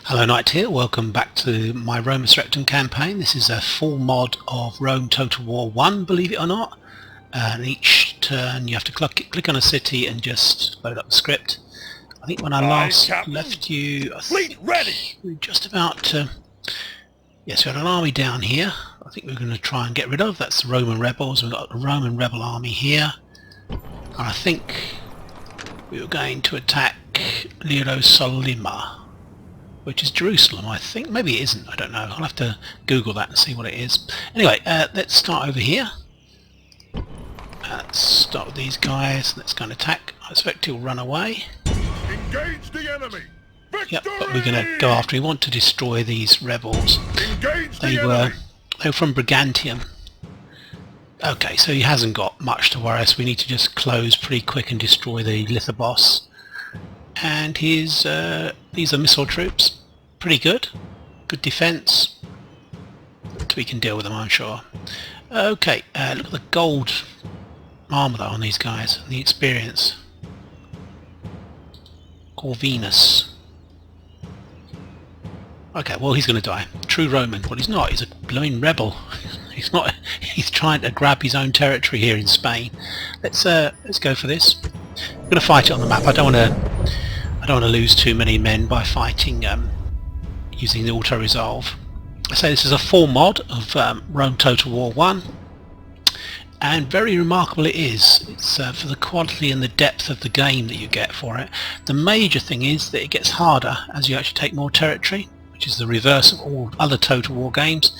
Hello Knight here, welcome back to my Roma Surrectum campaign. This is a full mod of Rome Total War 1, believe it or not. And each turn you have to click on a city and just load up the script. I think when I last left you, Fleet ready! we were just about to... Yes, we had an army down here. I think we're going to try and get rid of. That's the Roman rebels. We've got a Roman rebel army here. And I think we were going to attack Solima, which is Jerusalem, I think. Maybe it isn't, I don't know. I'll have to Google that and see what it is. Anyway, let's start over here. Let's start with these guys. Let's go and attack. I expect he'll run away. Engage the enemy! Victory! Yep, but we're going to go after. We want to destroy these rebels. Engage They the were enemy! from Brigantium. Okay, so he hasn't got much to worry us. We need to just close pretty quick and destroy the Lithoboss. And his these are missile troops. Pretty good. Good defense. But we can deal with them, I'm sure. Okay, look at the gold armor though on these guys, and the experience. Corvinus. Okay, well he's going to die. True Roman. Well, he's not. He's a blooming rebel. He's not. He's trying to grab his own territory here in Spain. Let's go for this. I'm going to fight it on the map. I don't want to lose too many men by fighting using the auto resolve. I say this is a full mod of Rome Total War 1, and very remarkable it is. It's for the quality and the depth of the game that you get for it. The major thing is that it gets harder as you actually take more territory, which is the reverse of all other Total War games.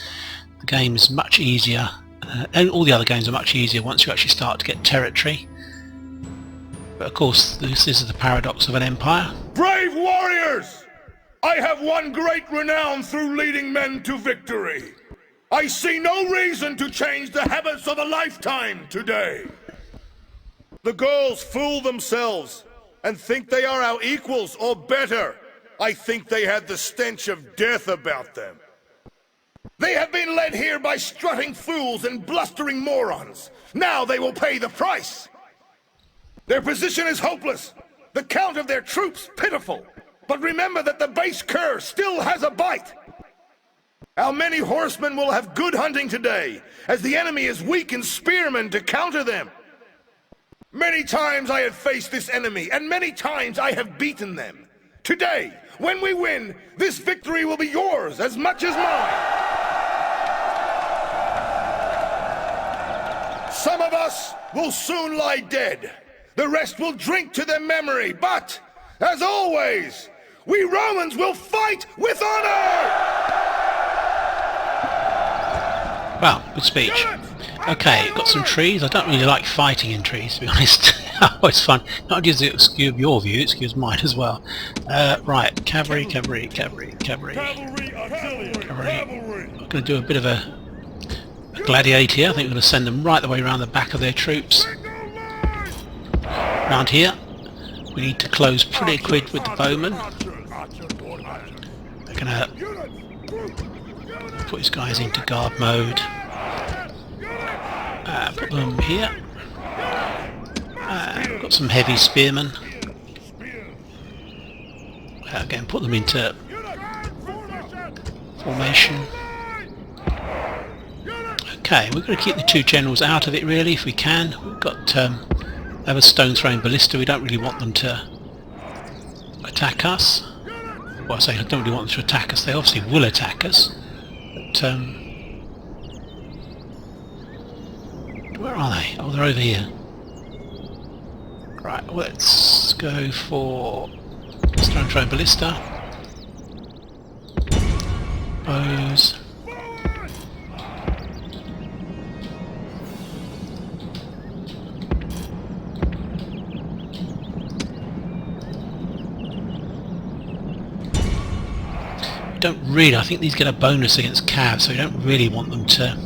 The game is much easier, and all the other games are much easier once you actually start to get territory. But of course, this is the paradox of an empire. Brave warriors! I have won great renown through leading men to victory. I see no reason to change the habits of a lifetime today. The Gauls fool themselves and think they are our equals or better. I think they had the stench of death about them. They have been led here by strutting fools and blustering morons. Now they will pay the price. Their position is hopeless, the count of their troops pitiful. But remember that the base cur still has a bite. Our many horsemen will have good hunting today, as the enemy is weak in spearmen to counter them. Many times I have faced this enemy, and many times I have beaten them. Today, when we win, this victory will be yours as much as mine. Some of us will soon lie dead. The rest will drink to their memory, but, as always, we Romans will fight with honor! Well, good speech. Okay, got some trees. I don't really like fighting in trees, to be honest. Always fun. Not just to excuse your view, excuse mine as well. Right, cavalry. I'm going to do a bit of a gladiator here. I think we're going to send them right the way around the back of their troops. Around here, we need to close pretty quick with the bowmen. We're going to put these guys into guard mode. Put them here. We've got some heavy spearmen. Again, put them into formation. Okay, we're going to keep the two generals out of it really if we can. We've got they have a stone throwing ballista. We don't really want them to attack us. Well, I say I don't really want them to attack us. They obviously will attack us. But where are they? Oh, they're over here. Right, let's go for stone throwing ballista. Bows. I think these get a bonus against cav, so we don't really want them to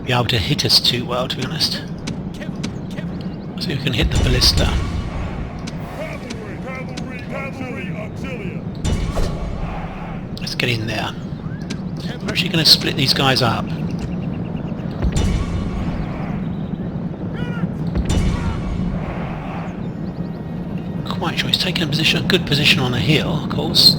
be able to hit us too well, to be honest. So we can hit the ballista. Let's get in there. We're actually going to split these guys up. Quite sure he's taken a good position on a hill, of course.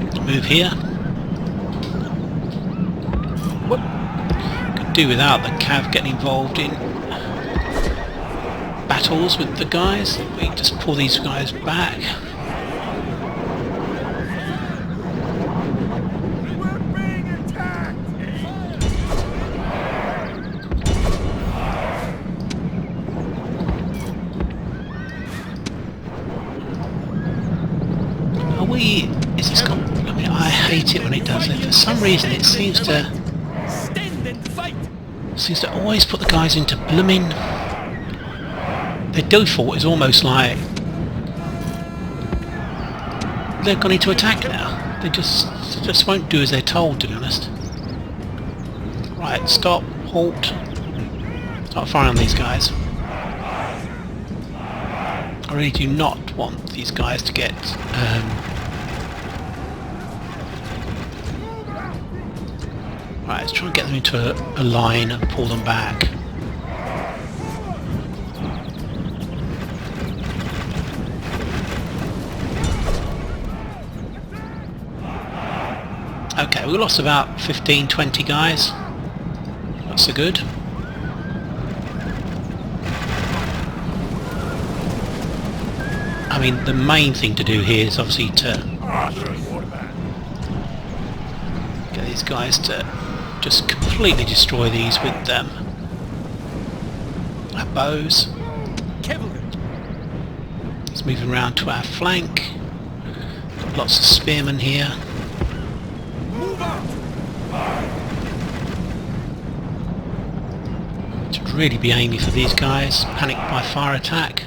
Let's move here. Could do without the cav getting involved in battles with the guys. We can just pull these guys back. Is this got, I mean, I hate it when it does it. For some reason it seems to always put the guys into blooming... Their default is almost like they've gone into attack now. They just won't do as they're told, to be honest. Right, stop, halt, start firing on these guys. I really do not want these guys to get right, let's try and get them into a line and pull them back. Okay, we lost about 15-20 guys. Not so good. I mean, the main thing to do here is obviously to get these guys to just completely destroy these with our bows. Let's move around to our flank. Got lots of spearmen here. Should really be aiming for these guys. Panic by fire attack.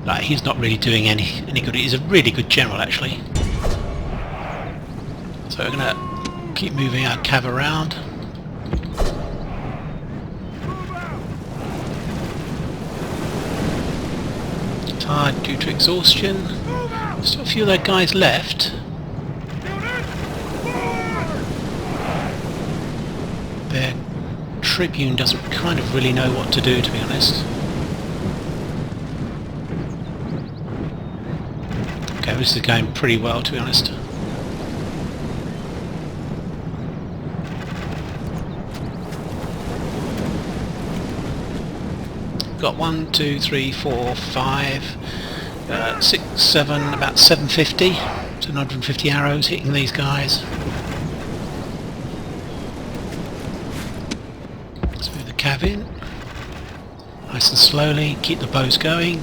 Like, he's not really doing any good. He's a really good general, actually. So we're gonna keep moving our cav around. Tired due to exhaustion. Still a few of their guys left. Their tribune doesn't kind of really know what to do, to be honest. Okay, this is going pretty well, to be honest. Got 1, 2, 3, 4, 5, 6, 7, about 750, 750 arrows hitting these guys. Let's move the cav in. Nice and slowly, keep the bows going.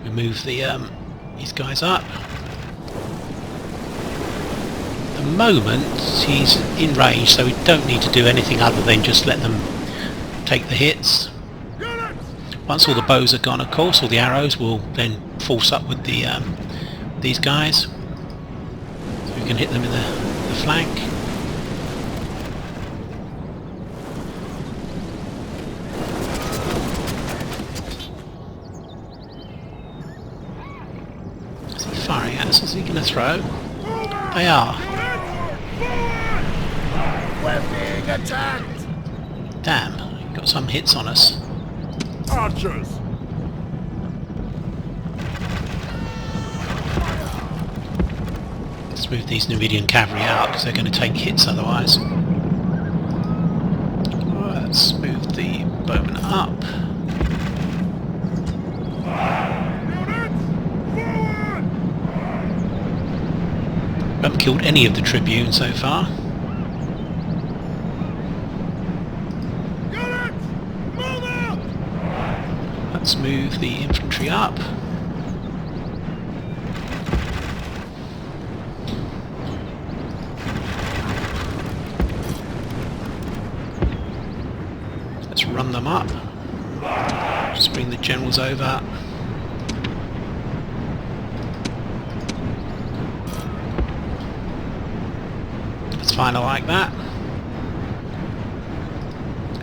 We move the these guys up. At the moment he's in range, so we don't need to do anything other than just let them take the hits. Once all the bows are gone, of course, all the arrows will then force up with the these guys, so we can hit them in the flank. Is he firing at us? Is he going to throw? They are. We're being attacked! Damn, got some hits on us. Archers! Let's move these Numidian cavalry out because they're going to take hits otherwise. Let's move the bowmen up. Haven't killed any of the tribunes so far. Let's move the infantry up. Let's run them up. Just bring the generals over. That's fine, I like that.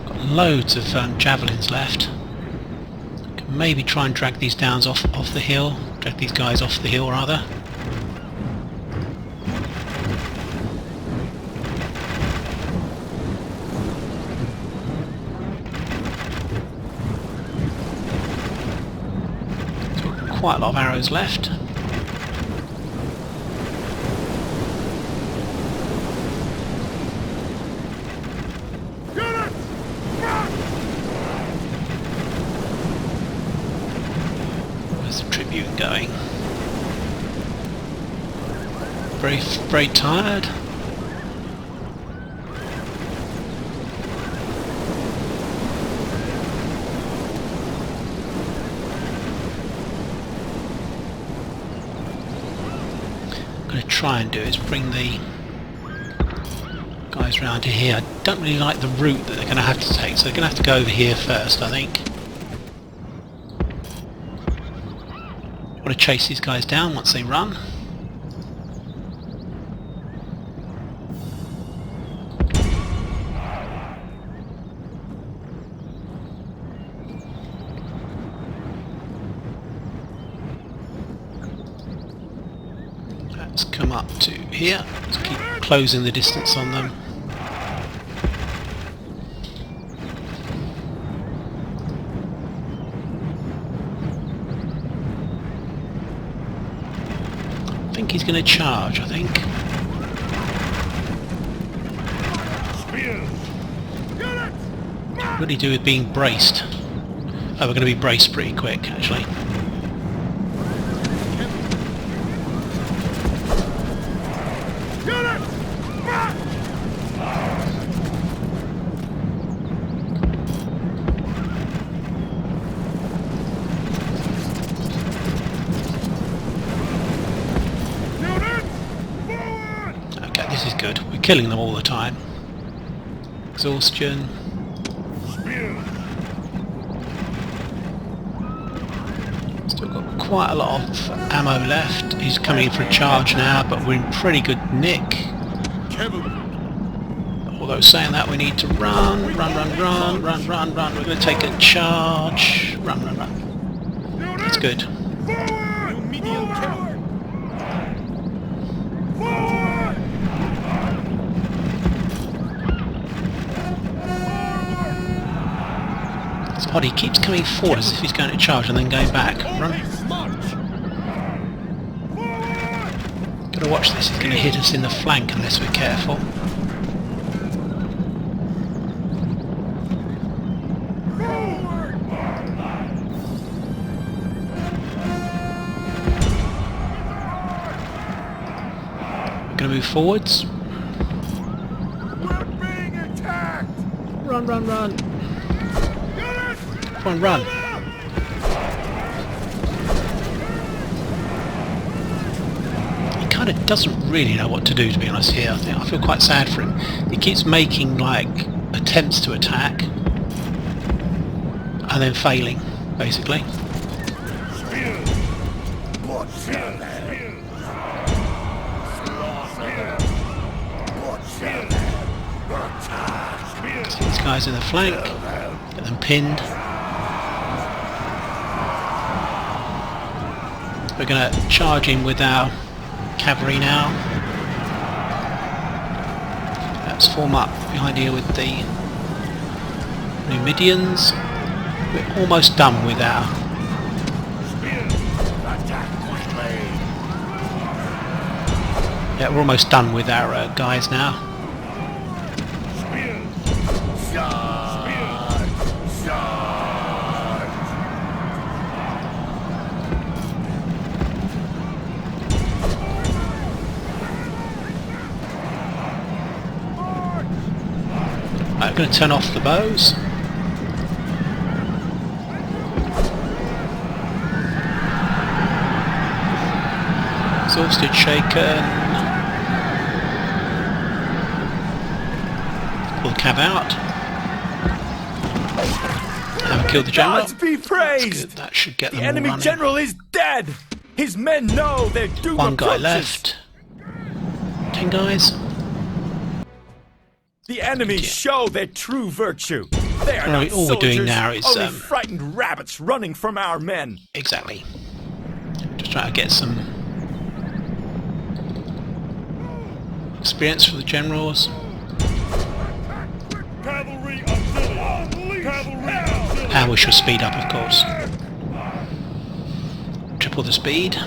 Got Loads of javelins left. Can maybe try and drag these down off the hill. Drag these guys off the hill rather. Quite a lot of arrows left. Where's the Tribune going? Very tired. What I'm going to try and do is bring the guys round to here. I don't really like the route that they're going to have to take, so they're going to have to go over here first, I think. I want to chase these guys down once they run. Let's come up to here. Let's keep closing the distance on them. I think he's going to charge, I think. What do you do with being braced? Oh, we're going to be braced pretty quick, actually. This is good. We're killing them all the time. Exhaustion. Still got quite a lot of ammo left. He's coming in for a charge now, but we're in pretty good nick. Although saying that, we need to run. We're going to take a charge. Run. That's good. Odd, he keeps coming forward as if he's going to charge and then going back. Run. Gotta watch this, he's going to hit us in the flank unless we're careful. We're going to move forwards. Run. Come on, run! He kind of doesn't really know what to do, to be honest. Here, I feel quite sad for him. He keeps making like attempts to attack and then failing, basically. See these guys in the flank, get them pinned. We're going to charge in with our cavalry now. Let's form up behind here with the Numidians. We're almost done with our... Yeah, we're almost done with our guys now. I'm going to turn off the bows. Exhausted, shaken. Pull the cav out. Haven't killed the general. Gods be praised! That should get them the enemy all running. general is dead! His men know their doom One guy approaches. left. 10 guys. The enemy show their true virtue. They are not all we're doing soldiers, now is only frightened rabbits running from our men. exactly. Just trying to get some experience for the generals. Cavalry auxiliary! Cavalry auxiliary! And we shall speed up, of course. Triple the speed.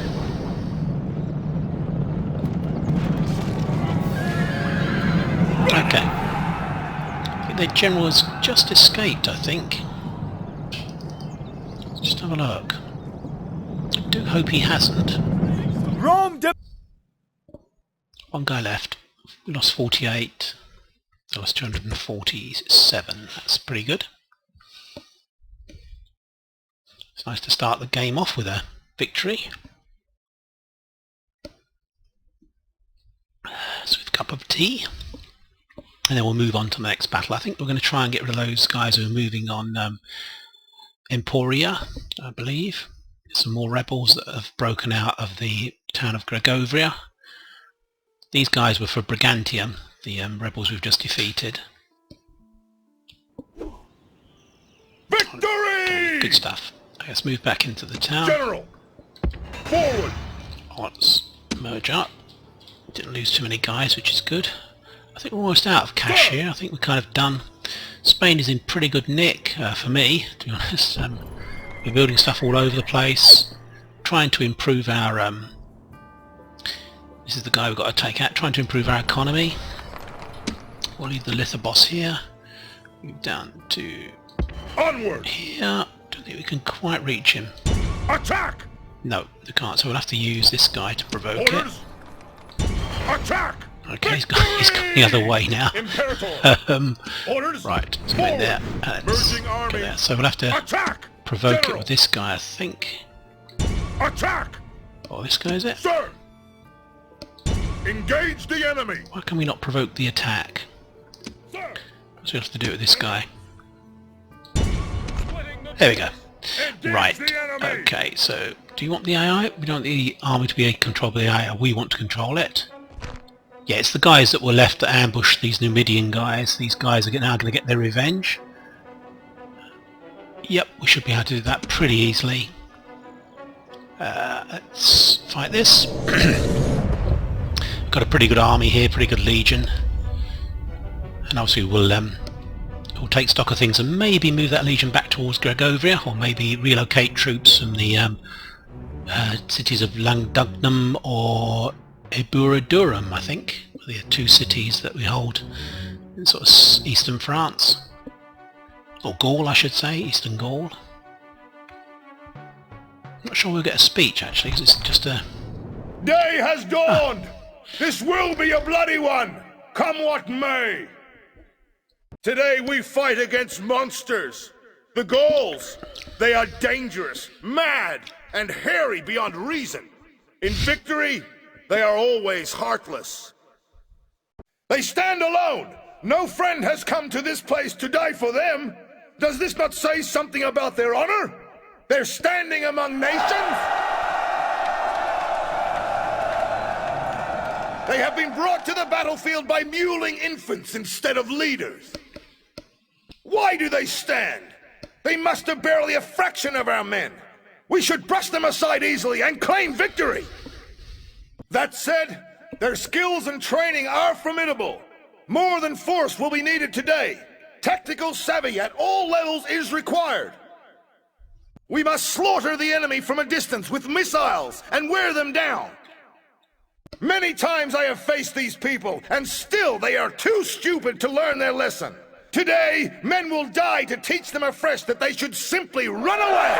Okay. I think the general has just escaped, I think. Let's just have a look. I do hope he hasn't. Rome One guy left. We lost 48. I lost 247. That's pretty good. It's nice to start the game off with a victory. So with a cup of tea. And then we'll move on to the next battle. I think we're going to try and get rid of those guys who are moving on Emporia, I believe. There's some more rebels that have broken out of the town of Gregovria. These guys were for Brigantium, the rebels we've just defeated. Victory! Good stuff. Let's move back into the town. General! Forward! Let's merge up. Didn't lose too many guys, which is good. I think we're almost out of cash here. I think we're kind of done. Spain is in pretty good nick for me, to be honest. We're building stuff all over the place. Trying to improve our... this is the guy we've got to take out. Trying to improve our economy. We'll leave the Lithobos here. Move down to... Onward! here. Don't think we can quite reach him. Attack! No, we can't. So we'll have to use this guy to provoke Orders! Attack! Okay, he's going the other way now. Imperator! Orders! Right, let's go in there. Merging army! There. So we'll have to Attack! provoke General! it with this guy, I think. Attack! Oh, this guy is it? Sir! Engage the enemy! Why can we not provoke the attack? Sir! So we have to do it with this guy. There we go. Engage Right. the enemy! Okay, so do you want the AI? We don't want the army to be controlled by the AI. We want to control it. Yeah, it's the guys that were left to ambush these Numidian guys. These guys are now going to get their revenge. Yep, we should be able to do that pretty easily. Let's fight this. Got a pretty good army here, pretty good legion. And obviously we'll take stock of things and maybe move that legion back towards Gregovria, or maybe relocate troops from the cities of Langdugnum or Eburadurum, I think. The two cities that we hold in sort of eastern France. Or Gaul, I should say, eastern Gaul. I'm not sure we'll get a speech, actually, because it's just a... Day has dawned! This will be a bloody one, come what may! Today we fight against monsters. The Gauls, they are dangerous, mad, and hairy beyond reason. In victory, they are always heartless. They stand alone. No friend has come to this place to die for them. Does this not say something about their honor? They're standing among nations? They have been brought to the battlefield by mewling infants instead of leaders. Why do they stand? They muster barely a fraction of our men. We should brush them aside easily and claim victory. That said, their skills and training are formidable. More than force will be needed today. Tactical savvy at all levels is required. We must slaughter the enemy from a distance with missiles and wear them down. Many times I have faced these people, and still they are too stupid to learn their lesson. Today, men will die to teach them afresh that they should simply run away.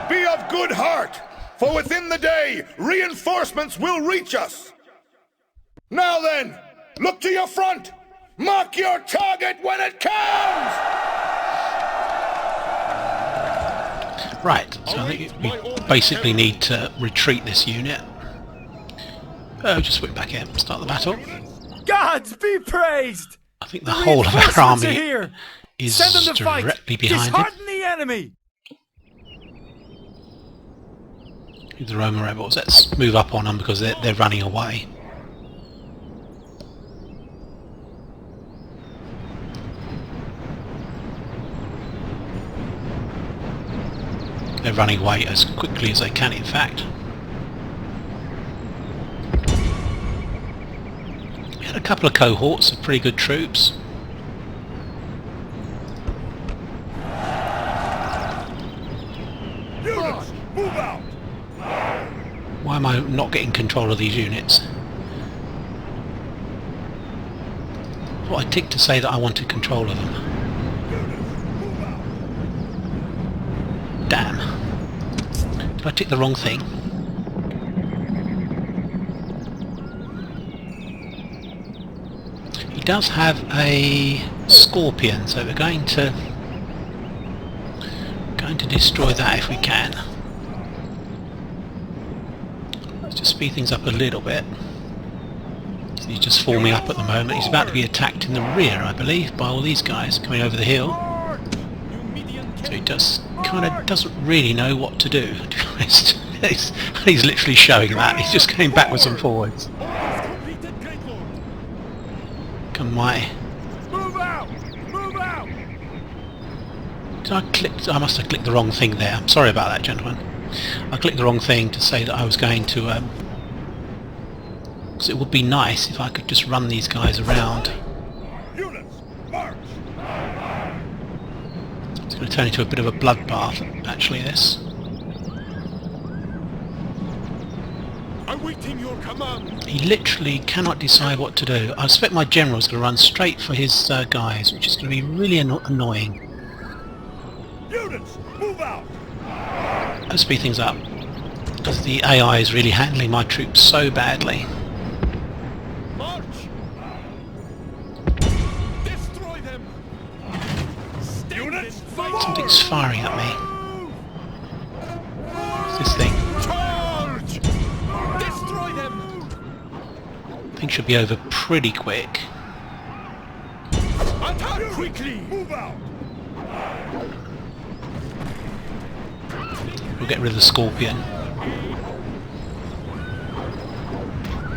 Be of good heart, for within the day, reinforcements will reach us. Now then, look to your front. Mark your target when it comes! Right, so I think we basically need to retreat this unit. Just whip back in, start the battle. Gods be praised! I think the whole of our army here. is Send them to fight. directly behind it. Dishearten the enemy. The Roma rebels. Let's move up on them because they're running away. They're running away as quickly as they can, in fact. We had a couple of cohorts of pretty good troops. Units, move out! Why am I not getting control of these units? Well, I ticked to say that I wanted control of them. Damn. Did I tick the wrong thing? He does have a scorpion, so we're going to destroy that if we can. Let's just speed things up a little bit. So he's just forming up at the moment. He's about to be attacked in the rear, I believe, by all these guys coming over the hill. So he just kind of doesn't really know what to do, to be honest. He's literally showing that. He's just going backwards and forwards. Come my... Move out! Move out! I must have clicked the wrong thing there. I'm sorry about that, gentlemen. I clicked the wrong thing to say that I was going to... because it would be nice if I could just run these guys around. Units, march! It's going to turn into a bit of a bloodbath, actually, this. Awaiting your command! He literally cannot decide what to do. I expect my general's going to run straight for his guys, which is going to be really annoying. Units, move out! Let's speed things up, because the AI is really handling my troops so badly. March! Destroy them! Units, Something's firing at me. What's this thing? charge! Destroy them! Things should be over pretty quick. Attack quickly! Move out! We'll get rid of the scorpion.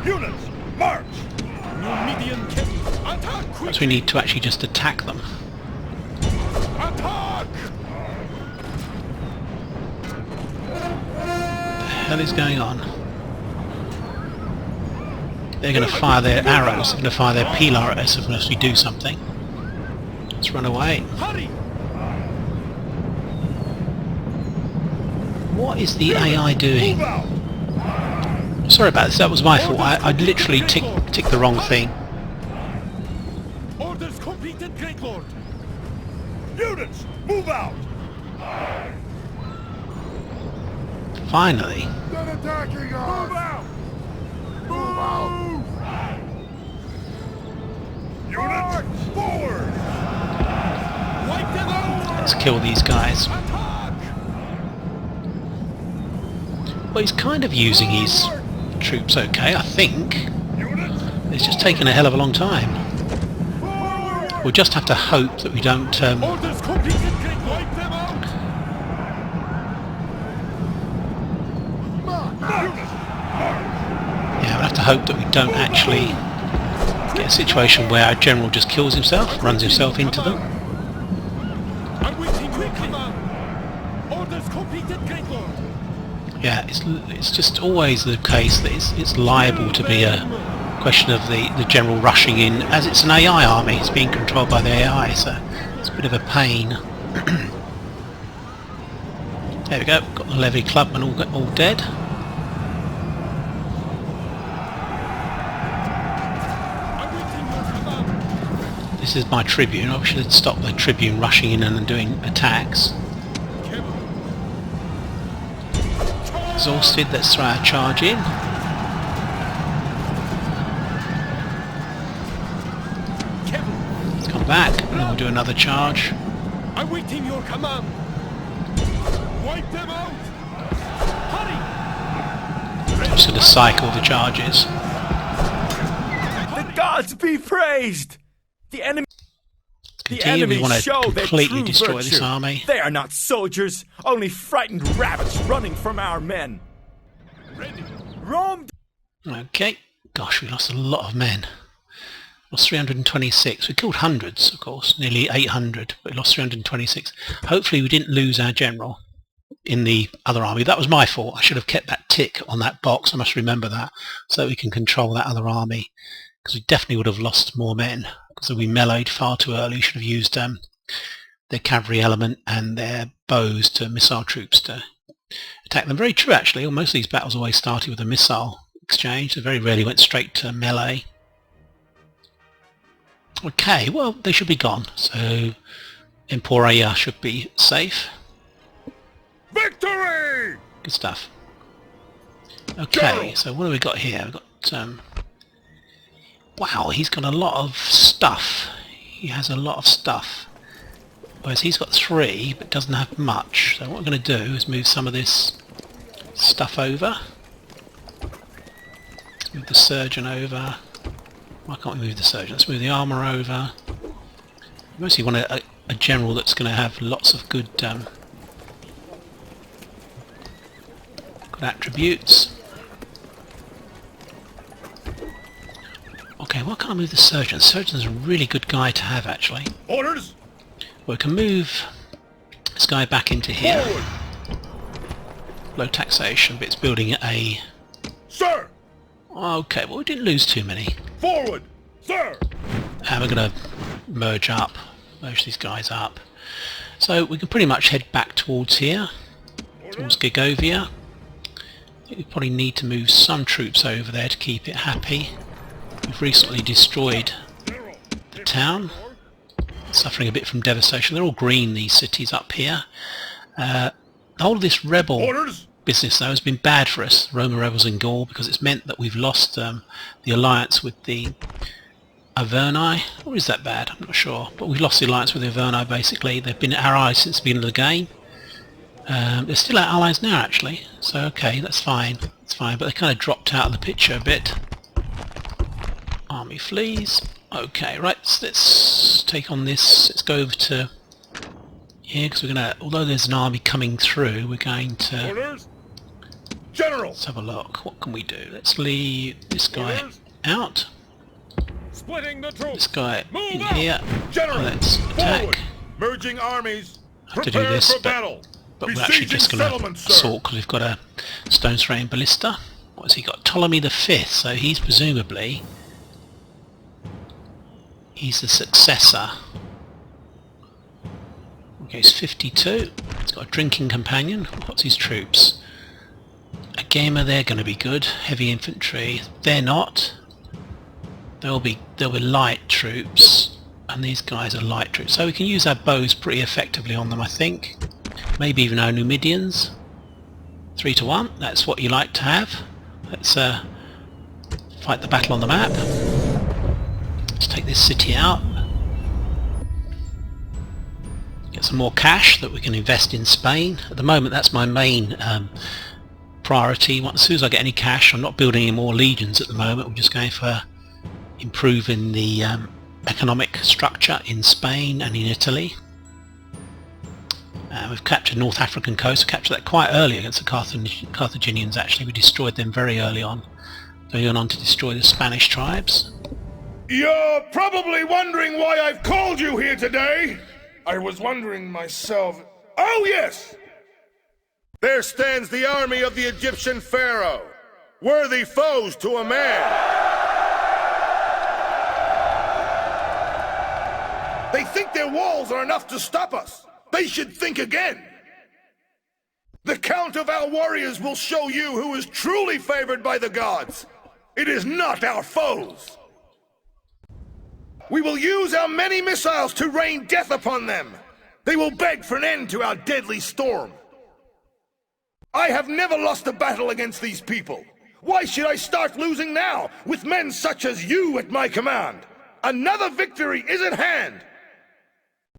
Units, march! Numidian attack quickly! So we need to actually just attack them. Attack! What the hell is going on? They're going to fire their arrows. They're going to fire their pilar at us unless we do something. Let's run away. Hurry! What is the AI doing? Move out! Sorry about this, that was my fault. I literally ticked the wrong thing. Orders completed, Great Lord! Units, move out! Finally. They're attacking us! Move out! Move out! Units, forward! Wipe them out! Let's kill these guys. Attack! Well, he's kind of using his troops okay, I think. Units, It's just taken a hell of a long time. We'll just have to hope that we don't... orders completed, Great Lord! Wipe them out! yeah, we'll have to hope that we don't actually get a situation where our general just kills himself, runs himself into them. I'm waiting quick command! Orders completed, Great Lord! Yeah, it's just always the case that it's liable to be a question of the general rushing in. As it's an AI army, it's being controlled by the AI, so it's a bit of a pain. There we go, got the levy clubmen all dead. I'm waiting your command! This is my tribune. I should stop the tribune rushing in and doing attacks. Exhausted, let's throw our charge in. Let's come back, and then we'll do another charge. I'm waiting your command! Wipe them out! Hurry! I'm just going to cycle the charges. The gods be praised! The enemy Continue, we want to show their completely true destroy virtue. this army. They are not soldiers, only frightened rabbits running from our men. Ready! Rome Okay, gosh, we lost a lot of men. Lost 326. We killed hundreds, of course, nearly 800, but we lost 326. Hopefully we didn't lose our general. in the other army. That was my fault. I should have kept that tick on that box. I must remember that, so that we can control that other army, because we definitely would have lost more men because we meleeed far too early. We should have used their cavalry element and their bows to missile troops to attack them. Very true, actually. Most of these battles always started with a missile exchange. They very rarely went straight to melee. Okay, well, they should be gone, so Emporia should be safe. Victory! Good stuff. Okay, so what have we got here? We've got wow, he's got a lot of stuff. He has a lot of stuff, whereas he's got 3 but doesn't have much. So what we're going to do is move some of this stuff over. Let's move the surgeon over. Why can't we move the surgeon? Let's move the armour over. We mostly want a general that's going to have lots of good attributes. Okay, why can't I move the surgeon? The surgeon's a really good guy to have, actually. Orders! Well, we can move this guy back into here. Forward! Low taxation, but it's building a... Sir! Okay, well, we didn't lose too many. Forward! Sir! And we're going to merge these guys up. So we can pretty much head back towards here, towards Gigovia. I think we probably need to move some troops over there to keep it happy. We've recently destroyed the town, suffering a bit from devastation. They're all green, these cities up here. The whole of this rebel business, though, has been bad for us, Roma rebels in Gaul, because it's meant that we've lost the alliance with the Averni. Or is that bad? I'm not sure. But we've lost the alliance with the Averni, basically. They've been our allies since the beginning of the game. They're still our allies now, actually. So, okay, that's fine. That's fine. But they kind of dropped out of the picture a bit. Army flees. Okay, right, so let's take on this. Let's go over to here, because we're going to, although there's an army coming through, we're going to... Orders! General! Let's have a look. What can we do? Let's leave this guy out. Splitting the troops. This guy in out. here. General! Let's attack. Forward! Merging armies. I have to do this, but we're actually just going to assault because we've got a stone throwing ballista. What's he got? Ptolemy the 5th, so he's presumably... he's the successor. Okay, he's 52. He's got a drinking companion. What's his troops? A gamer, they're going to be good. Heavy infantry, they're not. They'll be light troops, and these guys are light troops. So we can use our bows pretty effectively on them, I think. Maybe even our Numidians. 3 to 1. That's what you like to have. Let's fight the battle on the map. Let's take this city out. Get some more cash that we can invest in Spain. At the moment that's my main priority. As soon as I get any cash, I'm not building any more legions at the moment. We're just going for improving the economic structure in Spain and in Italy. We've captured North African coast. We captured that quite early against the Carthaginians, actually. We destroyed them very early on. Going on to destroy the Spanish tribes. You're probably wondering why I've called you here today. I was wondering myself. Oh, yes! There stands the army of the Egyptian pharaoh. Worthy foes to a man. They think their walls are enough to stop us. They should think again. The count of our warriors will show you who is truly favored by the gods. It is not our foes. We will use our many missiles to rain death upon them. They will beg for an end to our deadly storm. I have never lost a battle against these people. Why should I start losing now, with men such as you at my command? Another victory is at hand.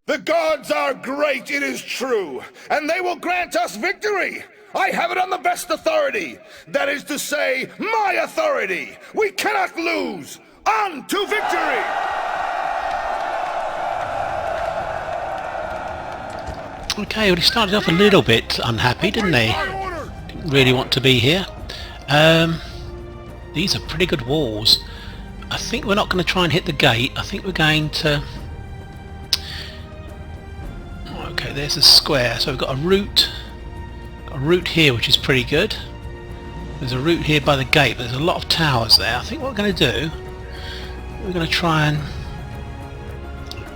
The gods are great, it is true, and they will grant us victory. I have it on the best authority. That is to say, my authority. We cannot lose. On to victory! Okay, well he started off a little bit unhappy, didn't he? Didn't really want to be here. These are pretty good walls. I think we're not going to try and hit the gate. I think we're going to... Okay, there's a square. So we've got a route route here which is pretty good. There's a route here by the gate, but there's a lot of towers there. I think what we're going to do, we're going to try and,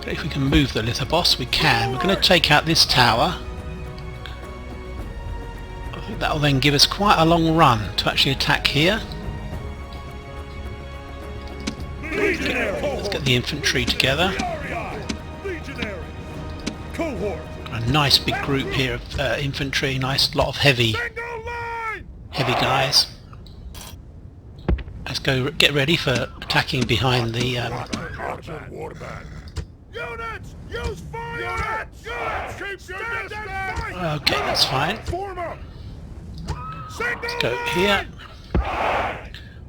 if we can move the Lithoboss, we can. We're going to take out this tower. I think that will then give us quite a long run to actually attack here. Let's get the infantry together. A nice big group here of infantry, nice lot of heavy guys. Let's go get ready for attacking behind the okay, that's fine. Let's go here.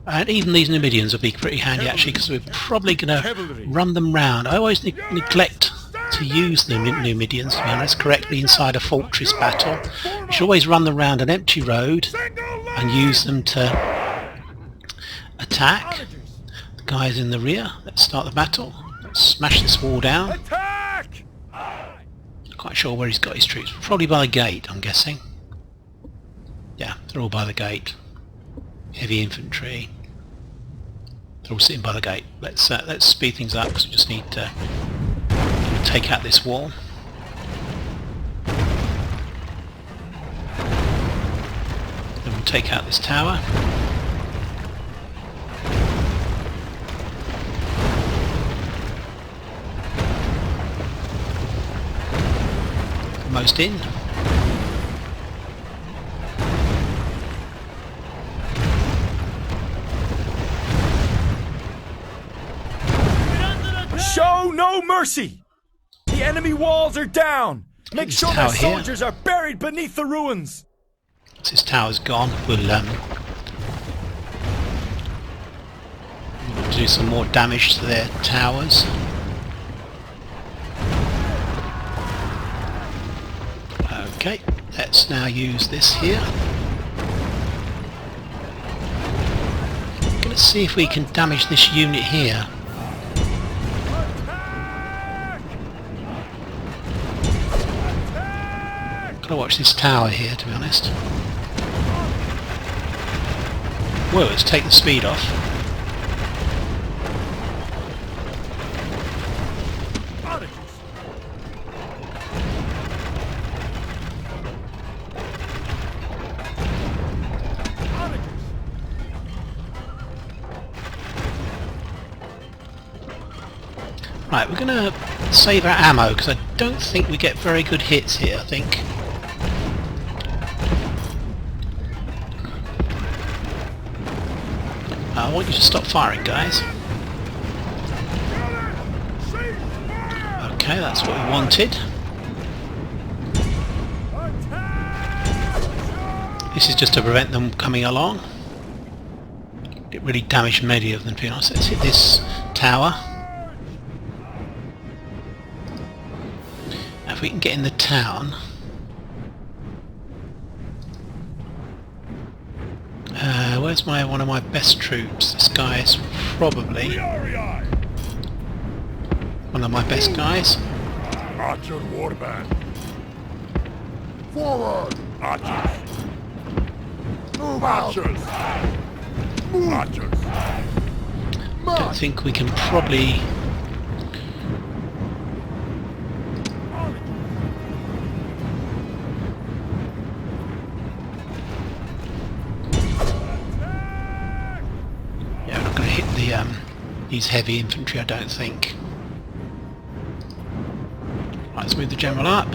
And even these Numidians will be pretty handy actually, because we're probably going to run them round. I always neglect to use the Numidians, to be honest, correctly inside a fortress battle. You should always run them round an empty road and use them to attack the guys in the rear. Let's start the battle. Let's smash this wall down. Not quite sure where he's got his troops. Probably by the gate, I'm guessing. Yeah, they're all by the gate. Heavy infantry. They're all sitting by the gate. Let's speed things up because we just need to take out this wall. Then we'll take out this tower. Almost in. Show no mercy! The enemy walls are down! Make sure their soldiers are buried beneath the ruins! Once this tower's gone, we'll do some more damage to their towers. Okay, let's now use this here. Let's see if we can damage this unit here. Gotta watch this tower here, to be honest. Whoa, let's take the speed off. Right, we're gonna save our ammo because I don't think we get very good hits here, I think. I want you to stop firing, guys. Okay, that's what we wanted. This is just to prevent them coming along. It really damaged many of them, to be honest. Let's hit this tower. Now if we can get in the town. Where's one of my best troops? This guy is probably one of my best guys. Archer warband. Forward! Archers! Move archers! Move archers! I don't think we can probably... these heavy infantry, I don't think. Right, let's move the general up.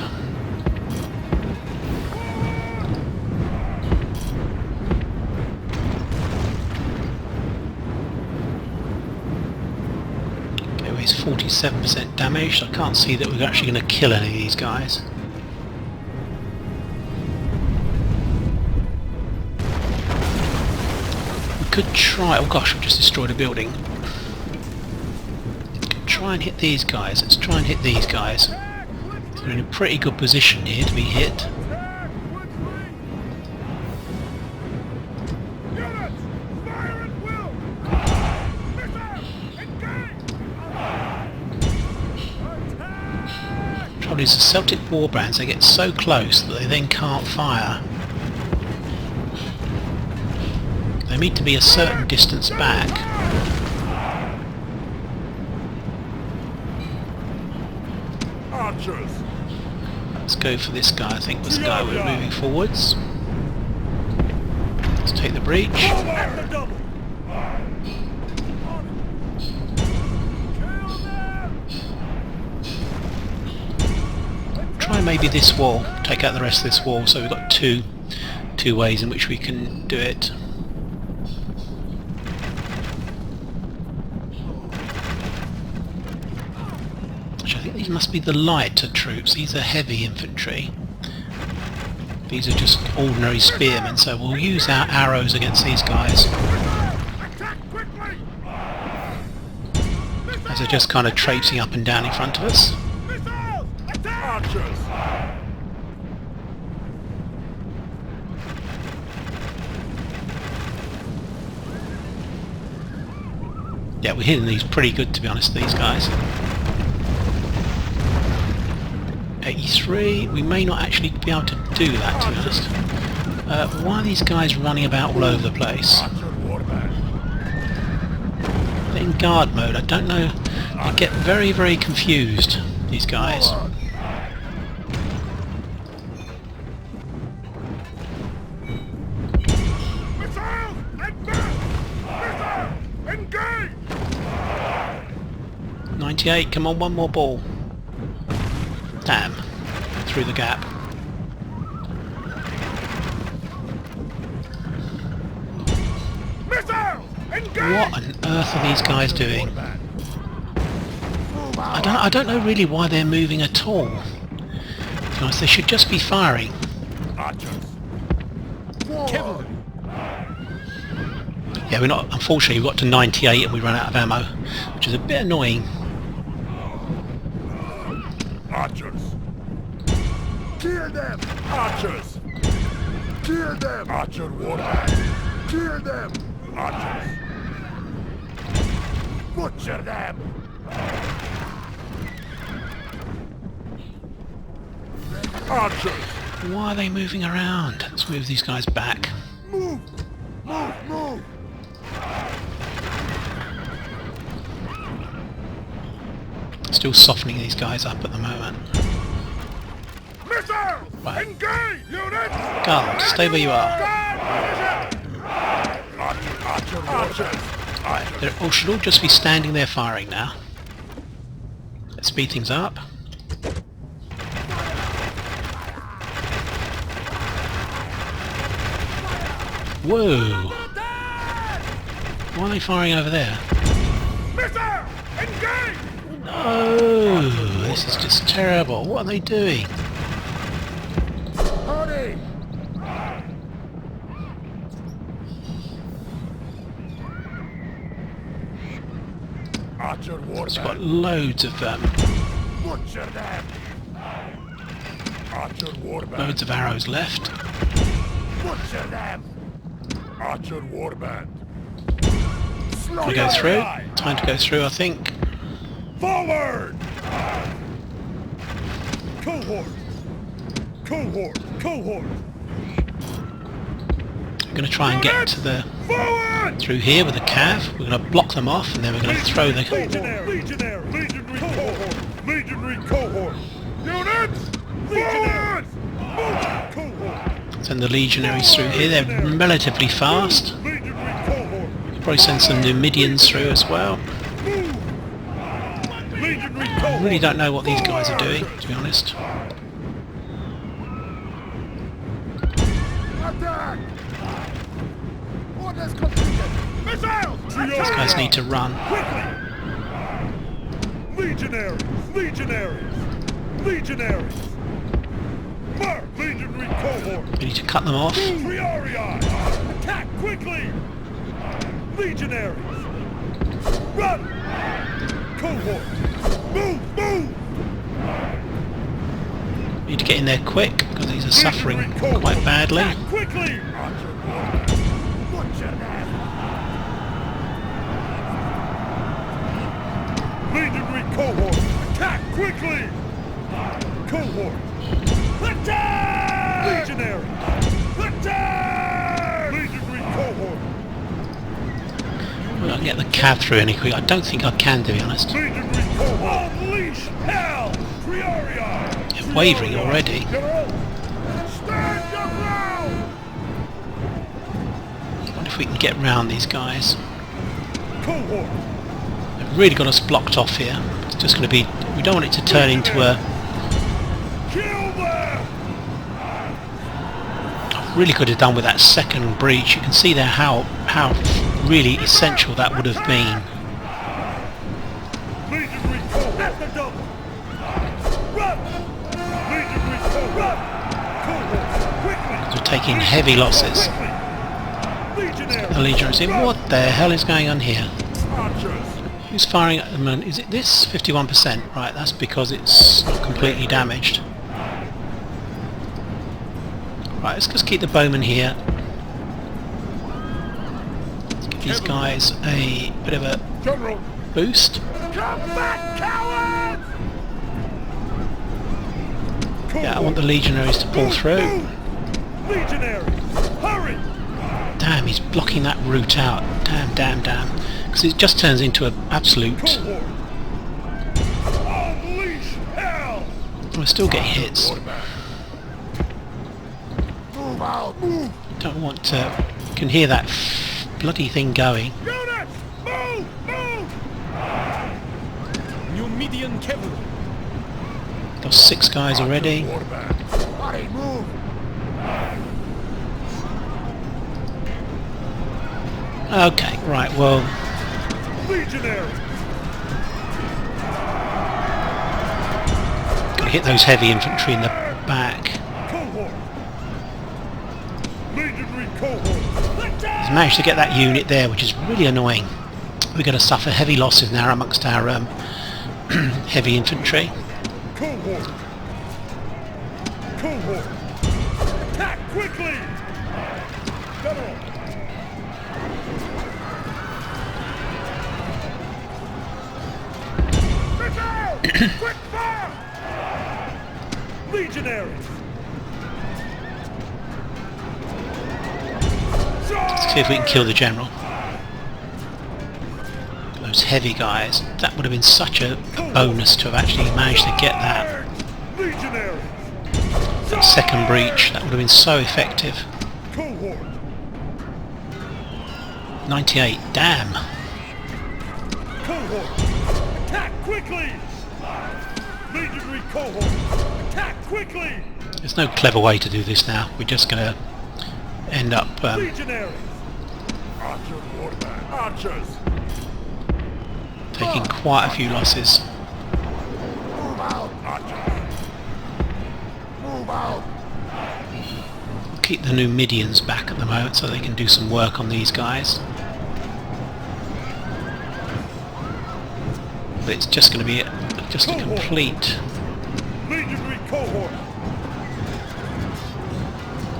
Okay, well, he's 47% damaged. I can't see that we're actually going to kill any of these guys. We could try... oh gosh, we've just destroyed a building. Try and hit these guys. Let's try and hit these guys. They're in a pretty good position here to be hit. Trouble is, the Celtic warbrands, they get so close that they then can't fire. They need to be a certain distance back. Archers! Let's go for this guy. I think was the guy we're moving forwards. Let's take the breach. Try maybe this wall. Take out the rest of this wall. So we've got two ways in which we can do it. Actually, I think these must be the lighter troops. These are heavy infantry. These are just ordinary spearmen, so we'll use our arrows against these guys. As they're just kind of traipsing up and down in front of us. Yeah, we're hitting these pretty good, to be honest, these guys. 83, we may not actually be able to do that, to be honest. Why are these guys running about all over the place? They're in guard mode, I don't know. They get very, very confused, these guys. Engage! 98, come on, one more ball. Damn, through the gap. What on earth are these guys doing? I don't know really why they're moving at all. To be honest, they should just be firing. Yeah, we're not. Unfortunately, we got to 98 and we ran out of ammo, which is a bit annoying. Archers! Kill them! Archers! Kill them! Archer warband! Kill them! Archers! Butcher them! Archers! Why are they moving around? Let's move these guys back. Move! Move! Move! Still softening these guys up at the moment. Missiles! Right. Engage! Units! Guard, stay where you are. Archers! Right, they all should all just be standing there firing now. Let's speed things up. Whoa! Why are they firing over there? Missile! Engage! No! This is just terrible. What are they doing? Hurry! Archer It's got warband! loads of Butcher them! Archer warband! loads of arrows left. Butcher them! Archer warband! Can we go through? Time to go through, I think. Forward! Cohort! Cohort! Cohort! We're going to try and get to the Forward! through here with the cav. We're going to block them off, and then we're going to throw the. Legionary! Legionary cohort! Legionary cohort! Units! Forward! Cohort! Send the legionaries through here. They're relatively fast. Legionary cohort! Probably send some Numidians through as well. Legionary I cohort! really don't know what these guys are doing, to be honest. Attack! Orders completed! Missiles! These guys need to run. Quickly! Legionaries! Legionaries! Legionaries! Mark! Legionary cohort! We need to cut them off. Triarii! Attack quickly! Legionaries! Run! Cohort! Move! Move! We need to get in there quick because these are suffering quite badly. Attack quickly! Butcher them! Legionary cohort! Attack quickly! Cohort! Attack! Legionary! Attack! Legionary cohort! I can get the cav through any quick. I don't think I can, to be honest. Unleash hell! They're wavering already. Stand your ground! I wonder if we can get round these guys. Cohort! They've really got us blocked off here. It's just going to be... We don't want it to turn into a... Kill them! Really could have done with that second breach. You can see there how really essential that would have been. Legionary cohort at the double! Run! Legionary cohort! Cohort! Quickly! We're taking heavy losses. The Legionaries in. What the hell is going on here? Who's firing at the moment? Is it this? 51%. Right, that's because it's not completely damaged. Right, let's just keep the bowmen here. Let's give these guys a bit of a boost. Come back, cowards! Yeah, I want the Legionaries to pull through. Legionaries, hurry! Damn, he's blocking that route out. Damn. Because it just turns into an absolute... Unleash hell! We're still getting hits. Move out! Move! Don't want to... You can hear that bloody thing going. Units! Move! Move! Numidian cavalry. Got 6 guys already. Body, move! Okay, right, well... Legionary! Got to hit those heavy infantry in the back. Cohort! Legionary cohort! He's managed to get that unit there, which is really annoying. We're going to suffer heavy losses now amongst our heavy infantry. Cohort! Cohort! Attack quickly! General! Quick fire! Legionaries! Let's see if we can kill the general. Those heavy guys. That would have been such a bonus to have actually managed to get that. Legionaries! That second breach. That would have been so effective. Cohort! 98. Damn. Cohort! Attack quickly! Legionary cohort! Attack quickly! There's no clever way to do this now. We're just going to end up... Legionaries! Archers, waterman! Archers! taking quite a few losses. Move out, archers! Move out! We'll keep the Numidians back at the moment so they can do some work on these guys. But it's just going to be just a complete... Legionary cohort!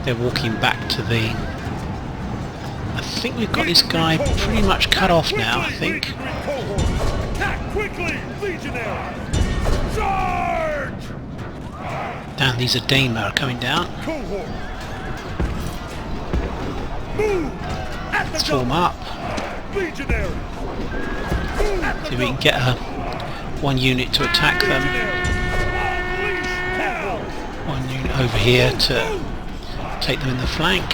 They're walking back to the... I think we've got this guy pretty much cut off now, I think. Attack quickly, legionary! Charge! Damn, these Edema are coming down. Cohort! Move! At the Let's form up. Legionary! See if we can get one unit to attack them. Unleash hell! One unit over here to take them in the flank.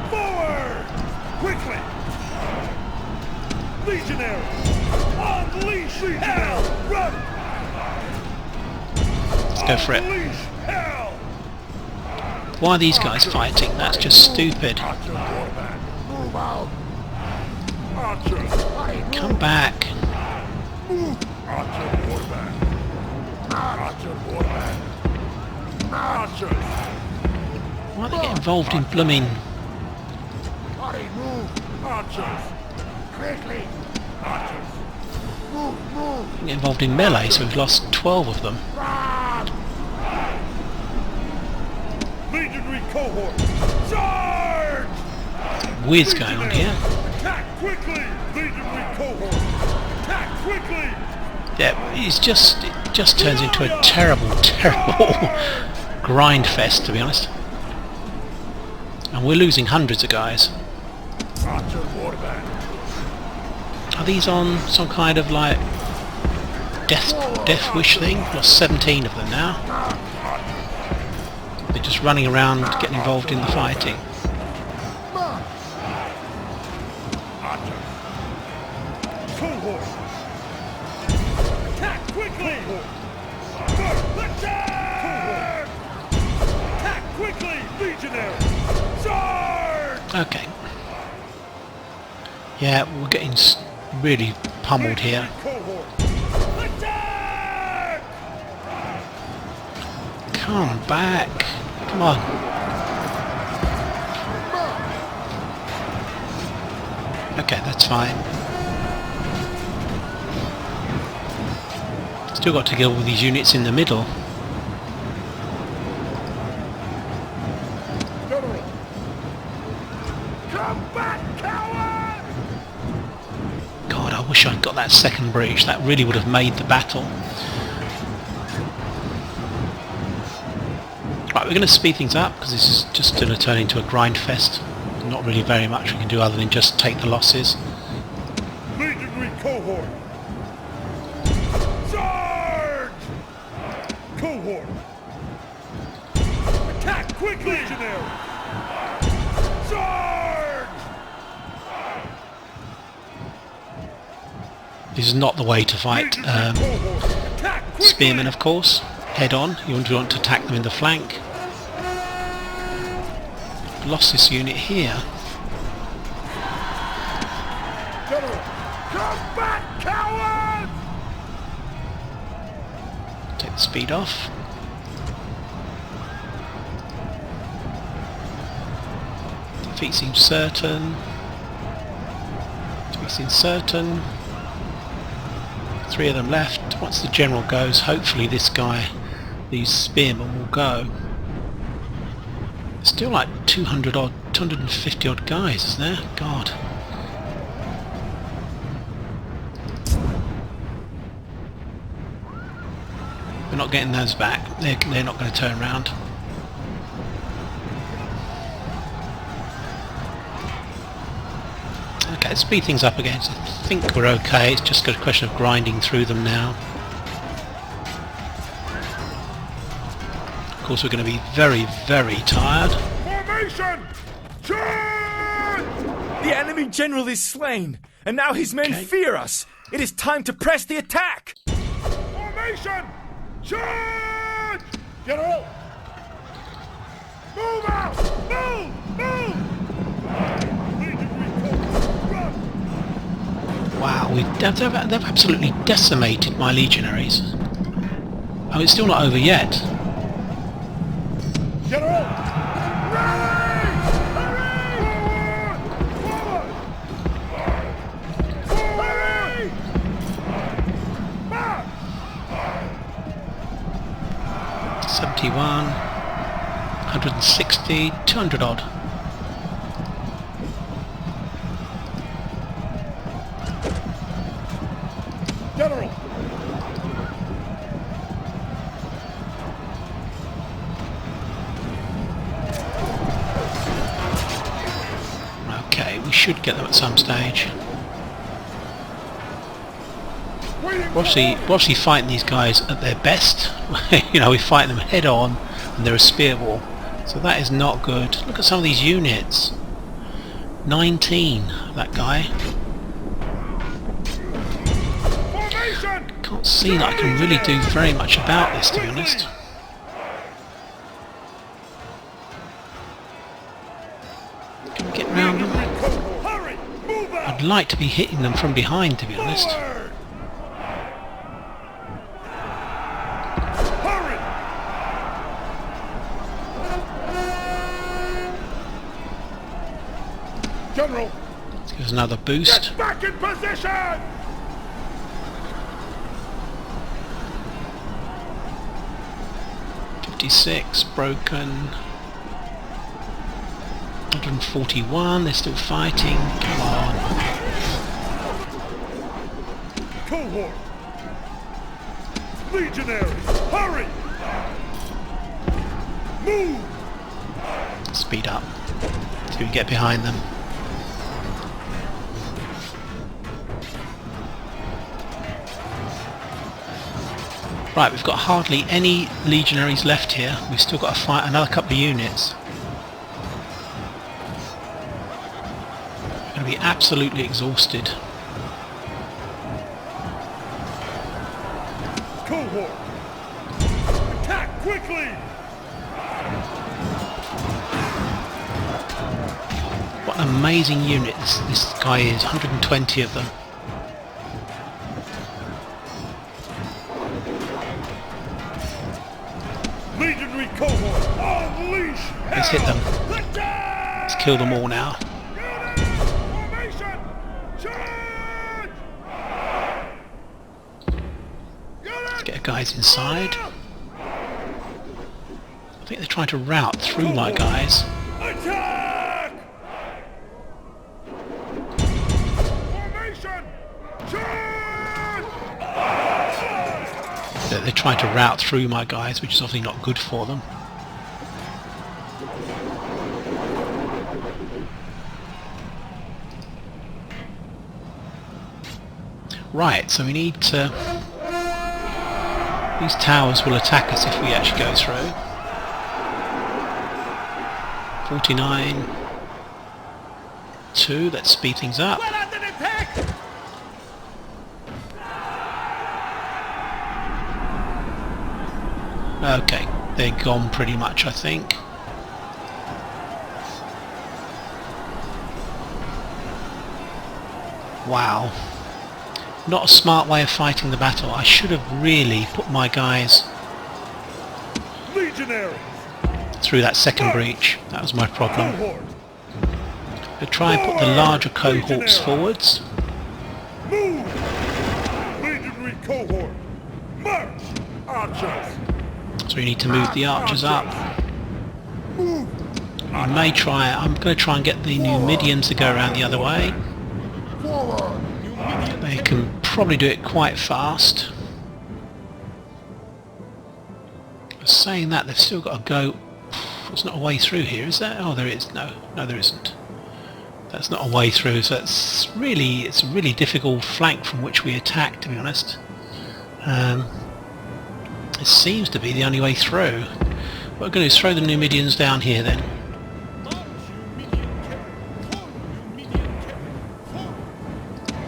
Forward! Quickly! Legionary! Unleash hell! Run! Let's go for it. Unleash hell! Why are these guys fighting? That's just stupid. Archer warman! Move out! Archers! Come back. Archer warman! Archer warman! Archers! Why do they get involved in blooming... Body move! Archers! Quickly! Archers! Move! Move! Get involved in melee, so we've lost 12 of them. Legionary cohort! Charge! Weird's going on here. Attack quickly! Legionary cohort! Attack quickly! Yeah, it just turns into a terrible, terrible grind fest, to be honest. And we're losing hundreds of guys. Archer warman! Are these on some kind of like death wish thing? Lost 17 of them now. They're just running around getting involved in the fighting. Attack quickly! Attack quickly, legionary! Charge! Okay. Yeah, we're getting really pummeled here. Attack! Come back. Come on. Okay, that's fine. Still got to deal with these units in the middle. Come back, coward! God, I wish I'd got that second breach. That really would have made the battle. Right, we're going to speed things up because this is just going to turn into a grind fest. Not really very much we can do other than just take the losses. Legionary cohort! Charge! Cohort! Attack quickly, legionary! Charge! This is not the way to fight spearmen, of course. Head on. You want to attack them in the flank. Lost this unit here. General, come back, coward! Take the speed off. Defeat seems certain. Defeat seems certain. 3 of them left. Once the general goes, hopefully this guy, these spearmen will go. There's still like 200 odd, 250 odd guys, isn't there? God. We're not getting those back. They're not going to turn around. Okay, let's speed things up again. So I think we're okay. It's just a question of grinding through them now. Of course, we're going to be very, very tired. Formation! Charge! The enemy general is slain, and now his men fear us. It is time to press the attack. Formation! Charge! General! Move out! Move! Move! Wow, they've absolutely decimated my legionaries. Oh, it's still not over yet. General! Rally! Hurry! Forward! Forward! Hurry! March! 71, 160, 200 odd. General! Okay, we should get them at some stage. We're obviously fighting these guys at their best. You know, we fight them head on and they're a spear wall. So that is not good. Look at some of these units. 19, that guy. Can't see that I can really do very much about this, to be honest. Can we get round them? I'd like to be hitting them from behind, to be honest. General, Let's give us another boost. get back in position! .56 broken. 141. They're still fighting. Come on. Cohort! Legionary, hurry! Move! Speed up. So we get behind them. Right, we've got hardly any legionaries left here. We've still got to fight another couple of units. We're going to be absolutely exhausted. Cohort! Attack quickly! What an amazing unit this guy is, 120 of them. Legionary cohort! Unleash hell! Let's hit them. Let's kill them all now. Formation! Charge! Let's get our guys inside. I think they're trying to rout through my guys. Attack! Formation! Charge! They're trying to rout through my guys, which is obviously not good for them. Right, so we need to... These towers will attack us if we actually go through. 49... 2, let's speed things up. Okay, they're gone pretty much, I think. Wow. Not a smart way of fighting the battle. I should have really put my guys Legionary! through that second breach. That was my problem. Cohort! To try and put the larger cohorts forwards. Move! Legionary cohort! March! Archers! So we need to move the archers up. Move! I may try, I'm going to try and get the Numidians to go around the other way. Forward! They can probably do it quite fast. Saying that, they've still got to go... There's not a way through here, is there? Oh, there is. No, there isn't. That's not a way through, so it's a really difficult flank from which we attack, to be honest. It seems to be the only way through. What we're going to do is throw the Numidians down here then.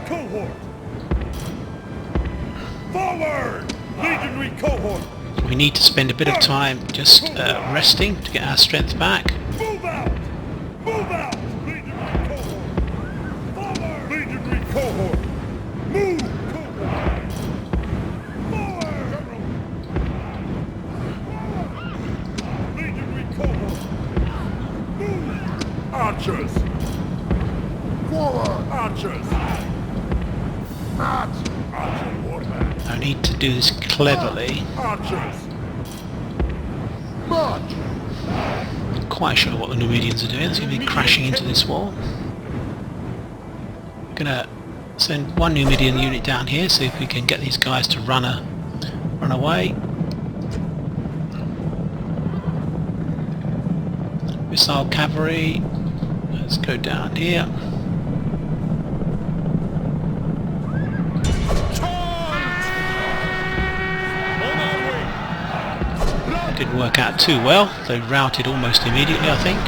Cohort! Forward! Legionary cohort! We need to spend a bit of time just resting to get our strength back. Move out! Move out! Legionary cohort! Forward! Legionary cohort! Move! Cohort! Forward! Legionary cohort! Move! Archers! Forward! Archers! March! Archer warfare! I need to do this cleverly. Archers! March! Not quite sure what the Numidians are doing. It's going to be crashing into this wall. I'm going to send one Numidian unit down here, see if we can get these guys to run away. Missile cavalry. Let's go down here. That didn't work out too well. They routed almost immediately, I think.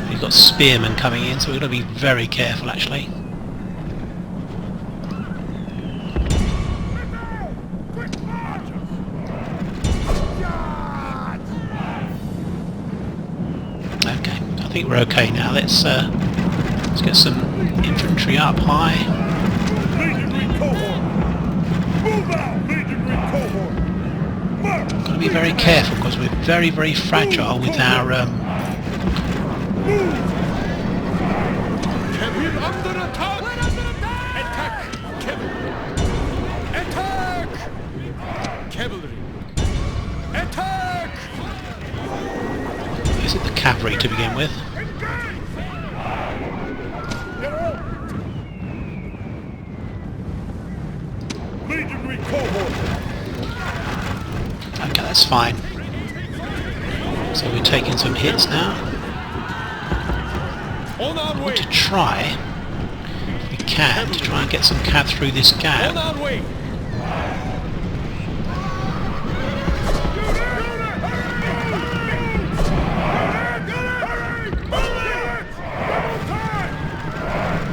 We've got spearmen coming in, so we've got to be very careful actually. Okay, I think we're okay now. Let's get some infantry up high. Legionary cohort! Move out! Legionary cohort! March! Got to be very careful because we're very, very fragile with our. We're under attack! We're under attack! Attack! Cavalry! Attack! Cavalry! Attack! Is it the cavalry to begin with? Legionary cohort! Okay, that's fine. So we're taking some hits now. On our way! To try, if we can to try and get some cav through this gap. On our way.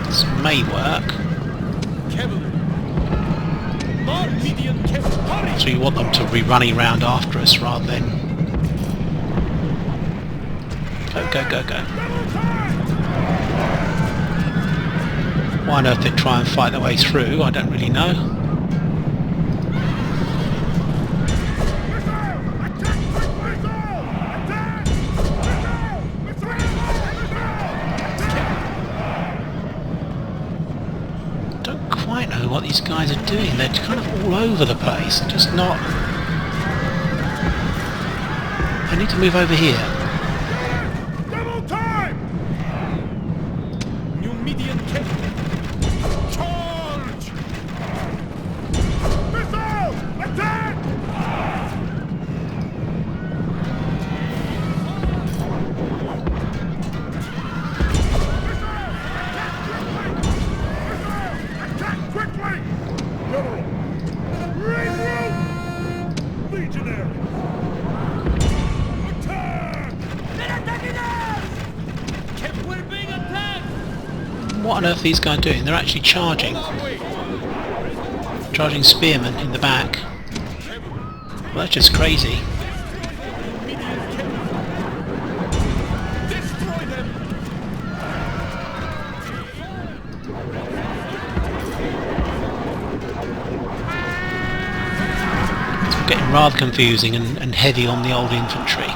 This may work. So you want them to be running around after us rather than... Go, go, go, go. Why on earth they'd try and fight their way through, I don't really know. Don't quite know what these guys are doing. They're kind of all over the place. They're just not... I need to move over here. What on earth are these guys doing? They're actually charging. Charging spearmen in the back. Well, that's just crazy. It's getting rather confusing and heavy on the old infantry.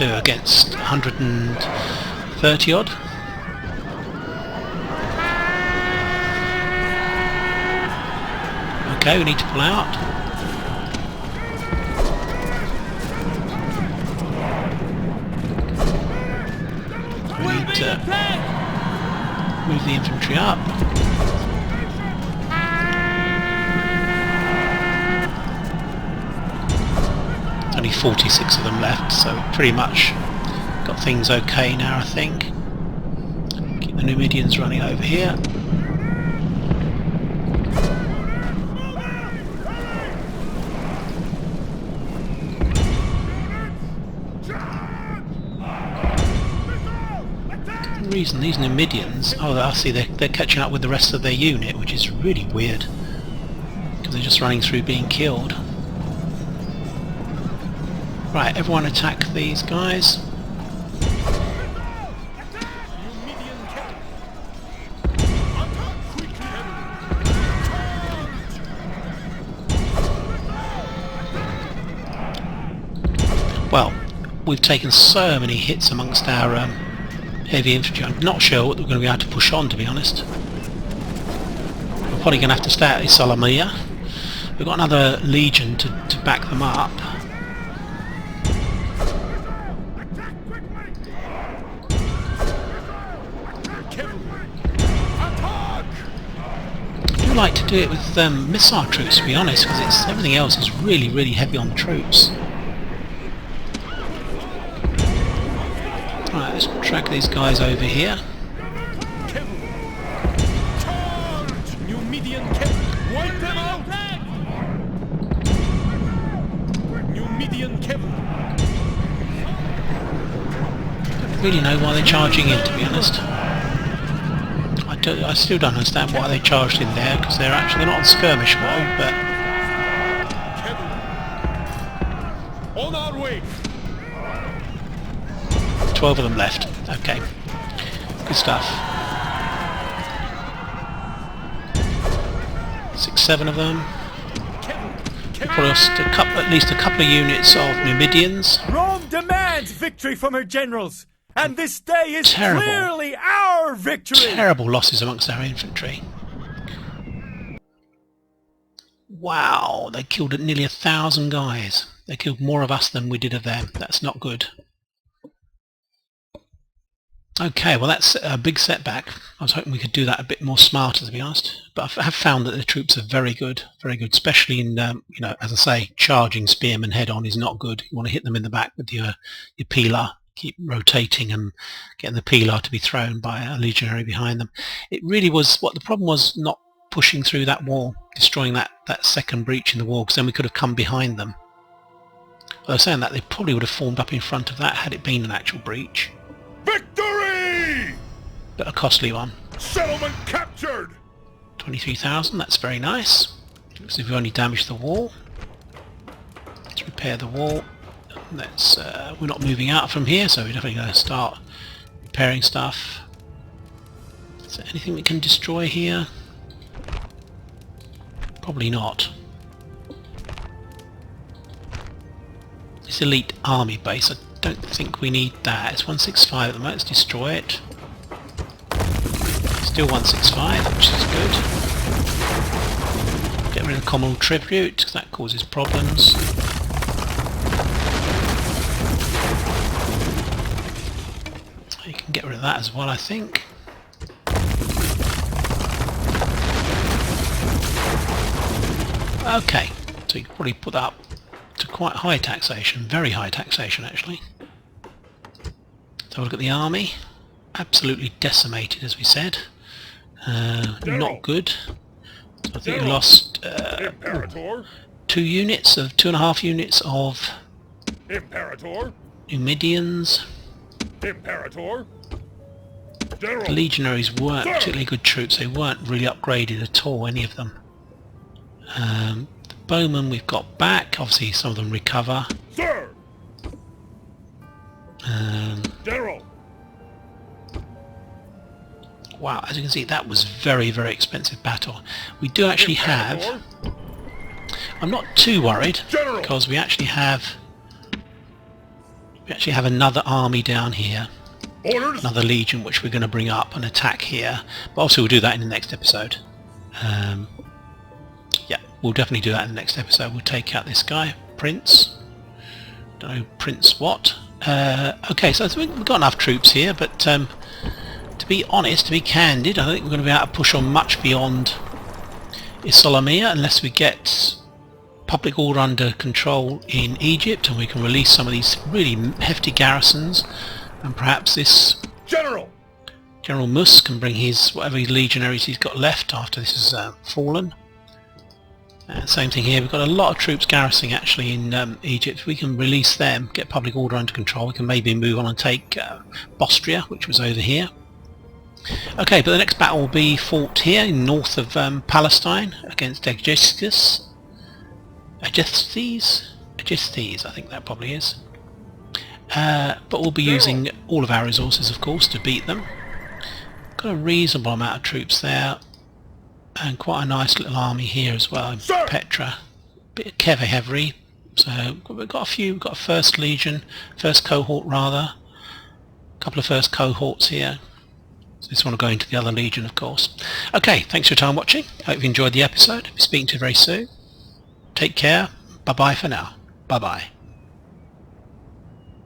Against 130 odd. Okay, we need to pull out. We need to move the infantry up. Only 46 of them left, so pretty much got things okay now, I think. Keep the Numidians running over here. The reason these Numidians, oh, I see, they're catching up with the rest of their unit, which is really weird, because they're just running through being killed. Right, everyone attack these guys. Well, we've taken so many hits amongst our heavy infantry. I'm not sure what we're going to be able to push on, to be honest. We're probably going to have to stay at Salamia. We've got another legion to back them up. I like to do it with missile troops, to be honest, because everything else is really heavy on the troops. Right, let's track these guys over here. Don't really know why they're charging in, to be honest. I still don't understand why they charged in there, because they're not on skirmish mode, but... On our way. 12 of them left. Okay. Good stuff. 6, 7 of them. Probably lost at least a couple of units of Numidians. Rome demands victory from her generals, and this day is clearly our victory. Terrible losses amongst our infantry. Wow, they killed nearly 1,000 guys. They killed more of us than we did of them. That's not good. Okay, well that's a big setback. I was hoping we could do that a bit more smarter, to be honest. But I have found that the troops are very good, especially in, you know, as I say, charging spearmen head on is not good. You want to hit them in the back with your peeler, keep rotating and getting the peeler to be thrown by a legionary behind them. It really was, what the problem was, not pushing through that wall, destroying that second breach in the wall, because then we could have come behind them. I was saying that they probably would have formed up in front of that had it been an actual breach. Victory! But a costly one. Settlement captured! 23,000, that's very nice. Looks as if we've only damaged the wall. Let's repair the wall. Let's, we're not moving out from here, so we're definitely going to start repairing stuff. Is there anything we can destroy here? Probably not. This elite army base, I don't think we need that. It's 165 at the moment. Let's destroy it. Still 165, which is good. Get rid of the communal tribute, because that causes problems. You can get rid of that as well, I think. Okay, so you can probably put that up to quite high taxation, very high taxation actually. So look at the army, absolutely decimated as we said. Not good. So I think we lost 2 units of 2.5 units of Numidians. Imperator. The legionaries weren't particularly good troops, they weren't really upgraded at all, any of them. The bowmen we've got back, obviously some of them recover. Sir. General. Wow, as you can see that was very expensive battle. We do actually have, I'm not too worried, General. because we actually have another army down here. Orders. Another legion which we're going to bring up and attack here, but also we'll do that in the next episode. Yeah, we'll definitely do that in the next episode. We'll take out this guy, Prince. Don't know Prince what. Okay, so we've got enough troops here, but to be honest, to be candid, I don't think we're going to be able to push on much beyond Isolamia unless we get public order under control in Egypt and we can release some of these really hefty garrisons, and perhaps this General Mus can bring his whatever legionaries he's got left after this has fallen. Same thing here, we've got a lot of troops garrisoning actually in Egypt. If we can release them, get public order under control, we can maybe move on and take Bostria, which was over here. Okay, but the next battle will be fought here in north of Palestine against Aegisthus, I think that probably is. But we'll be using all of our resources, of course, to beat them. Got a reasonable amount of troops there, and quite a nice little army here as well in Petra. Bit of Kevehevri. So we've got a few. We've got a first legion, first cohort rather. A couple of first cohorts here. So this one will go into the other legion, of course. Okay, thanks for your time watching. Hope you enjoyed the episode. I'll be speaking to you very soon. Take care. Bye bye for now. Bye bye.